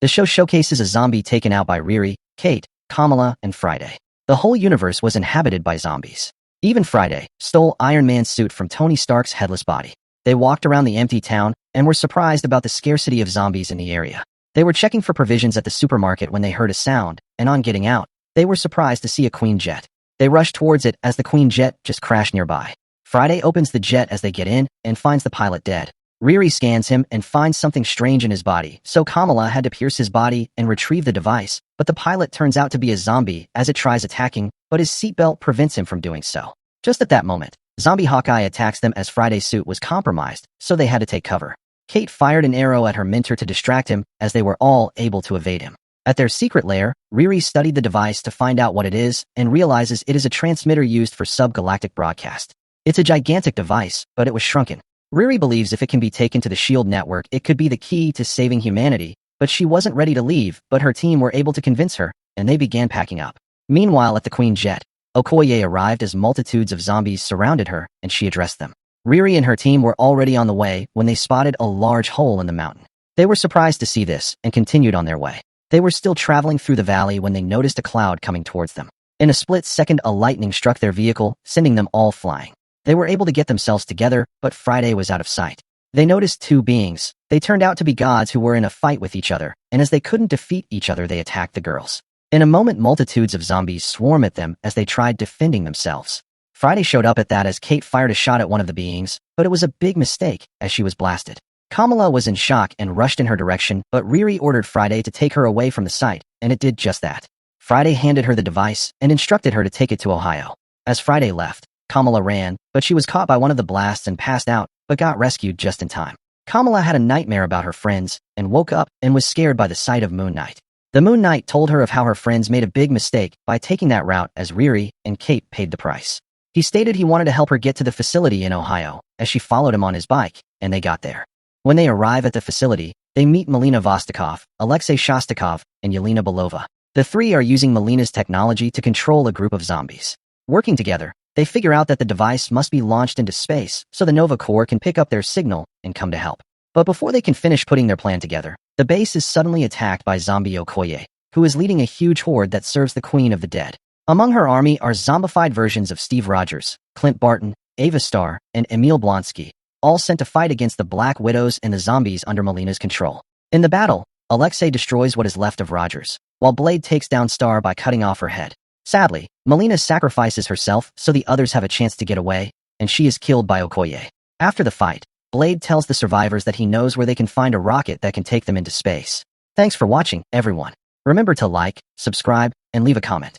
The show showcases a zombie taken out by Riri, Kate, Kamala, and Friday. The whole universe was inhabited by zombies. Even Friday stole Iron Man's suit from Tony Stark's headless body. They walked around the empty town and were surprised about the scarcity of zombies in the area. They were checking for provisions at the supermarket when they heard a sound, and on getting out, they were surprised to see a Queen jet. They rushed towards it as the Queen jet just crashed nearby. Friday opens the jet as they get in and finds the pilot dead. Riri scans him and finds something strange in his body, so Kamala had to pierce his body and retrieve the device, but the pilot turns out to be a zombie as it tries attacking, but his seatbelt prevents him from doing so. Just at that moment, Zombie Hawkeye attacks them as Friday's suit was compromised, so they had to take cover. Kate fired an arrow at her mentor to distract him, as they were all able to evade him. At their secret lair, Riri studied the device to find out what it is and realizes it is a transmitter used for subgalactic broadcast. It's a gigantic device, but it was shrunken. Riri believes if it can be taken to the SHIELD network, it could be the key to saving humanity, but she wasn't ready to leave, but her team were able to convince her, and they began packing up. Meanwhile, at the Queen jet, Okoye arrived as multitudes of zombies surrounded her, and she addressed them. Riri and her team were already on the way when they spotted a large hole in the mountain. They were surprised to see this and continued on their way. They were still traveling through the valley when they noticed a cloud coming towards them. In a split second, a lightning struck their vehicle, sending them all flying. They were able to get themselves together, but Friday was out of sight. They noticed two beings. They turned out to be gods who were in a fight with each other, and as they couldn't defeat each other, they attacked the girls. In a moment, multitudes of zombies swarm at them as they tried defending themselves. Friday showed up at that as Kate fired a shot at one of the beings, but it was a big mistake as she was blasted. Kamala was in shock and rushed in her direction, but Riri ordered Friday to take her away from the site, and it did just that. Friday handed her the device and instructed her to take it to Ohio. As Friday left, Kamala ran, but she was caught by one of the blasts and passed out, but got rescued just in time. Kamala had a nightmare about her friends and woke up and was scared by the sight of Moon Knight. The Moon Knight told her of how her friends made a big mistake by taking that route as Riri and Kate paid the price. He stated he wanted to help her get to the facility in Ohio as she followed him on his bike, and they got there. When they arrive at the facility, they meet Melina Vostokov, Alexei Shostakov, and Yelena Belova. The three are using Melina's technology to control a group of zombies. Working together, they figure out that the device must be launched into space so the Nova Corps can pick up their signal and come to help. But before they can finish putting their plan together, the base is suddenly attacked by zombie Okoye, who is leading a huge horde that serves the Queen of the Dead. Among her army are zombified versions of Steve Rogers, Clint Barton, Ava Starr, and Emil Blonsky, all sent to fight against the Black Widows and the zombies under Melina's control. In the battle, Alexei destroys what is left of Rogers, while Blade takes down Starr by cutting off her head. Sadly, Melina sacrifices herself so the others have a chance to get away, and she is killed by Okoye. After the fight, Blade tells the survivors that he knows where they can find a rocket that can take them into space. Thanks for watching, everyone. Remember to like, subscribe, and leave a comment.